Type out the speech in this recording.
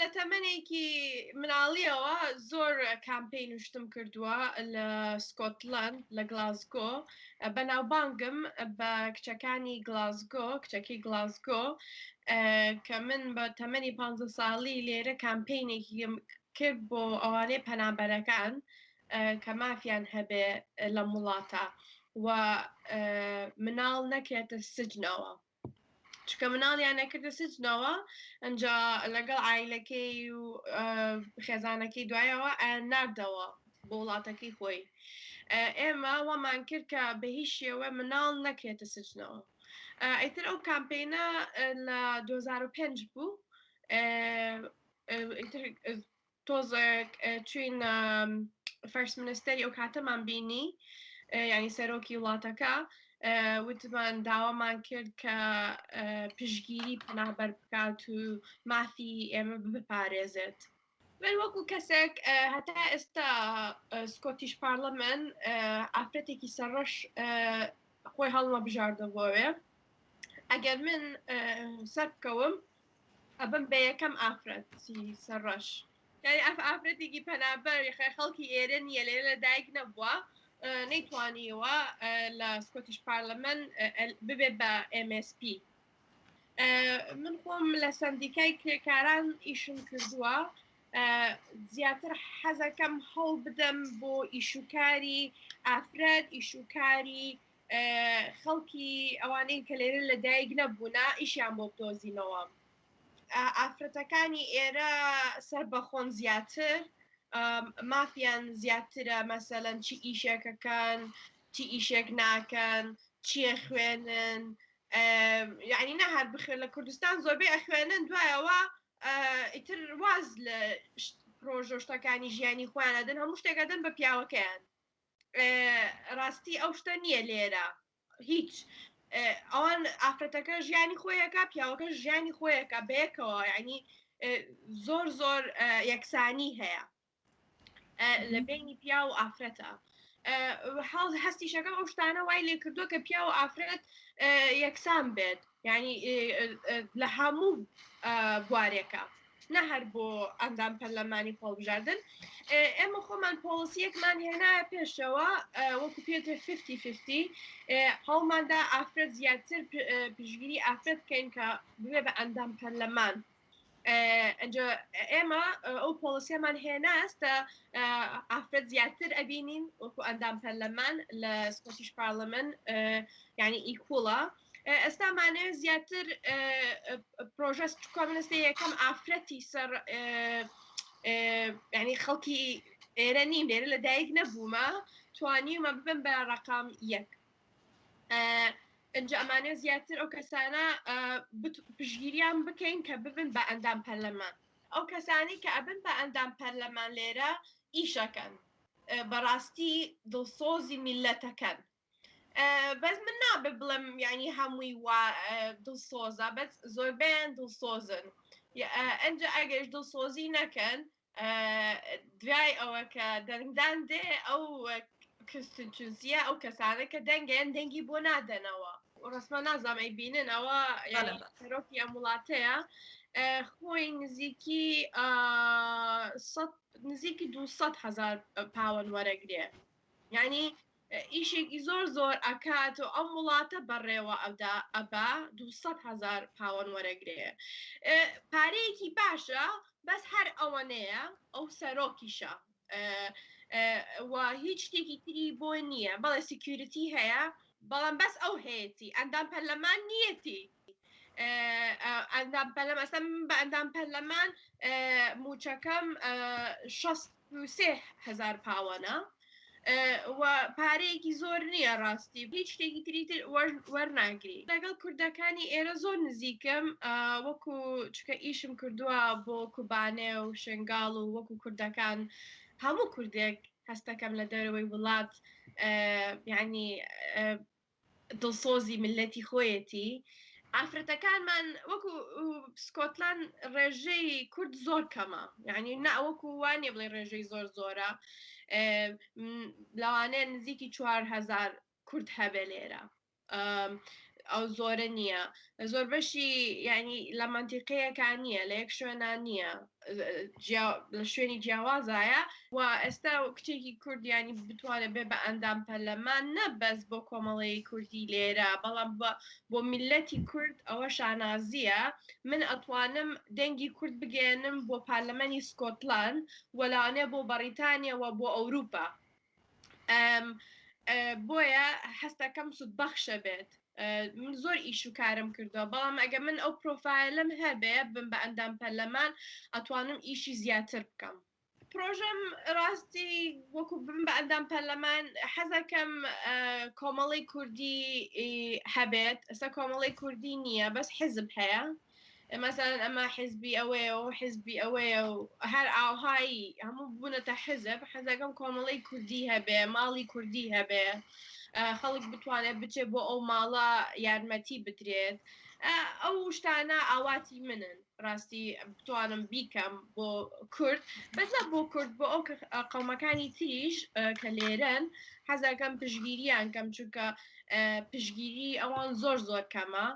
لە تەمەنێکی مناڵیەوە زۆر کامپین شتم کردووە لە سکۆتلند لە گلاسگۆ بەناوبانگم بە کچەکانی گلاسگۆ کچەکەی گلاسگۆ کە من بە تەمەنی 15 ساڵی لێرە کامپینێکی کرد بۆ ئەوانەی پەنابەرەکان کە مافیان هەبێ لە وڵاتە و مناڵ نەکرێتە سجنەوە. چکە مناڵیان نەکردە سجنەوە ئەنجا لەگەڵ عایلەکەی و خێزانەکەی دوایەوە ناردەوە بۆ وڵاتەکەی خۆی. ئێمە وەمان کرد کە بە هیچ شێوە مناڵ نەکرێتە سجنەوە. ئەیتر ئەو کامپینە لە 2005 بوو تۆزێک چوین فەرست مینیستەری ئەو کاتەمان بینی یعنی سەرۆکی وڵاتەکە وتمان داوامان کرد کە پشگیری پەنابەر بکات و مافی ئێمە بپارێزێت. من وەکو کەسێک هەتا ئێستا سکۆتیش پارلەمەن ئافرەتێکی سەرڕەش خۆی هەڵمە بژاردەبۆوێ. ئەگەر من سەر بکەوم ئەبم بە یەکەم ئافرەتی سەرڕەش یعنی ئافرەتێکی پەنابەر خەڵکی ئێرە نیە لێرە لە دایک نەبووە نەیتوانیەوە لە سکۆتیش پارلەمەن ببێت بە MSP. من خۆم لە سندیکای کرێکاران ئیشم کردووە زیاتر حەزەکەم هەڵ بدەم بۆ ئیشوکاری ئافرەت ئیشوکاری خەڵکی ئەوانەی کە لێرە لە دایک نەبوونا ئیشیان بۆ بدۆزینەوە. ئافرەتەکانی ئێرە سەر بەخۆن زیاتر مافیان زیاترە مەسەلەن چی ئیشێکەکەن چی ئیشێک ناکەن چیە خوێنن یعنی نە هەر بخێن لە کوردستان زۆربەی ئەخوێنن دوایەوە ئیتر واز لە پرۆژە شتەکانی ژیانی خۆیان ئەدەن هەموو شتێکەدەن بە پیاوەکەیان. ڕاستی ئەو شتە نییە لێرە هیچ ئەوان ئافرەتەکە ژیانی خۆیەکە پیاوەکە ژیانی خۆیەکە بەیەکەوە یعنی زۆر زۆر یەکسانی هەیە لە بینی پیا و ئافرەتە. هەستیشەکە ئەو شتانە وای لێ کردووە کە پیا و ئافرەت یەکسان بێت یعنی لە هەموو بوارێکە نە هەر بۆ ئەندام پەرلەمانی هەڵبژاردن. ئێمە خۆمان پۆلیسیەکمان هێنایە پێشەوە وەکو پێتە 50-50 هەڵماندا ئافرەت زیاتر پشگیری ئافرەت بکەین کە ببێ بە ئەندام پەرلەمان. ئەنجا ئێمە ئەو پۆلیسیەمان هێناستە ئافرەت زیاتر ئەبینین وەکو ئەندام پەرلەمان لە سکۆتیش پارلەمەن یعنی ئیکوڵە. ئێستامانەوێت زیاتر پرۆژە کۆمونیستی یەکەم ئافرەتی سەر یعنی خەڵکی ئێرە نیم لێرە لە دایک نەبوومە توانیمە ببن بە ڕقام 1. ئەنجا ئەمانە زیاتر ئەو کەسانە پشگیریان بکەین کە ببن بە ئەندام پەرلەمان. ئەو کەسانی کە ئەبن بە ئەندام پەرلەمان لێرە ئیشەکەن بەڕاستی دڵسۆزی میلەتەکەن. بەس من نابێ بڵم یعنی هەمووی دڵسۆزە بەس زۆربیان دڵسۆزن. ئەنجا ئەگەش دڵسۆزی نەکەن دوای ئەوە کە دەنگدان دێ ئەو کستنچوزیە ئەو کەسانە کە دەنگیان دەنگی بۆ نادەنەوە ڕسمە نازام ئەی بینن ئەوە سەرۆکی ئەم وڵاتەیە خۆی نزیکی 200,000 پاوەند وەرەگرێ یعنی ئیشێکی زۆر زۆر ئەکات و ئەم وڵاتە بەڕێوە ئەبا 200,000 پاوەند وەرەگرێ. پارەیەکی باشە بەس هەر ئەوەنەیە ئەو سەرۆکیشە و هیچ شتێکی تری بۆ نییە بەڵێ سکیوریتی هەیە بەڵام بەس ئەو هەیەی ئەندام پەرلەمان نیەتی ئەندام پەرلەمان ئەستا بە ئەندام پەرلەمان موچەکەم 63,000 پاوەنە و پارەیەکی زۆر نییە ڕاستی هیچ شتێکی تری وەرناگری. لەگەڵ کوردەکانی ئێرە زۆر نزیکم وەکو چکە ئیشم کردووە بۆ کوبانێ و شنگاڵ و وەکو کوردەکان هەموو کوردێک هەستەکەم لە دەرەوەی وڵات یعنی دڵسۆزی ملەتی خۆیەتی. ئافرەتەکانمان وەکو سکۆتلان ڕێژەی کورد زۆر کەمە یعنی ناوەکو وانێ بڵێ ڕێژەی زۆر زۆرە لەوانەیە نزیکی 4,000 کورد هەبێ لێرە ئەو زۆرە نییە زۆر بەشی ینی لە منتیقەیەکان نییە لە یەک شوێنان نییە لە شوێنی جیاوازایە و ئێستا کچێکی کوردیانی بتوانێت بێ بە ئەندام پەرلەمان نەبەس بۆ کۆمەڵەی کوردی لێرە بەڵام بۆ میلەتی کورد ئەوە شانازیە من ئەتوانم دەنگی کورد بگێنم بۆ پارلەمانی سکۆتلاند وەلانێ بۆ بەریتانیا و بۆ ئەوروپا بۆیە هەستەکەم سودبەخشە بێت من زۆر ئیش و کارم کردەوە بەڵام ئەگە من ئەو پرۆفایلم هەبێ بم بە ئەندام پەرلەمان ئەتوانم ئیشی زیاتر بکەم پرۆژەم ڕاستی وەکو بم بە ئەندام پەرلەمان حەزەکەم کۆمەڵی کوردی هەبێت ئەستا کۆمەڵی کوردی نییە بەس حزب هەیە مثلا ئەمە حزبی ئەوەیە و حزبی ئەوەیە و هەر ئاوهایی هەموو بوونەتە حزب حەزەکەم کۆمەڵی کوردی هەبێ ماڵی کوردی هەبێ خەڵک بتوانێت بچێ بۆ ئەو ماڵە یارمەتی بدرێت ئەو شتانە ئاواتی منن ڕاستی بتوانم بیکەم بۆ کورد بەسە بۆ کورد بۆ ئەو قەومەکانی تریش کە لێرەن حەزەکەم پشگیریان کەم چونکە پشگیری ئەوان زۆر کەمە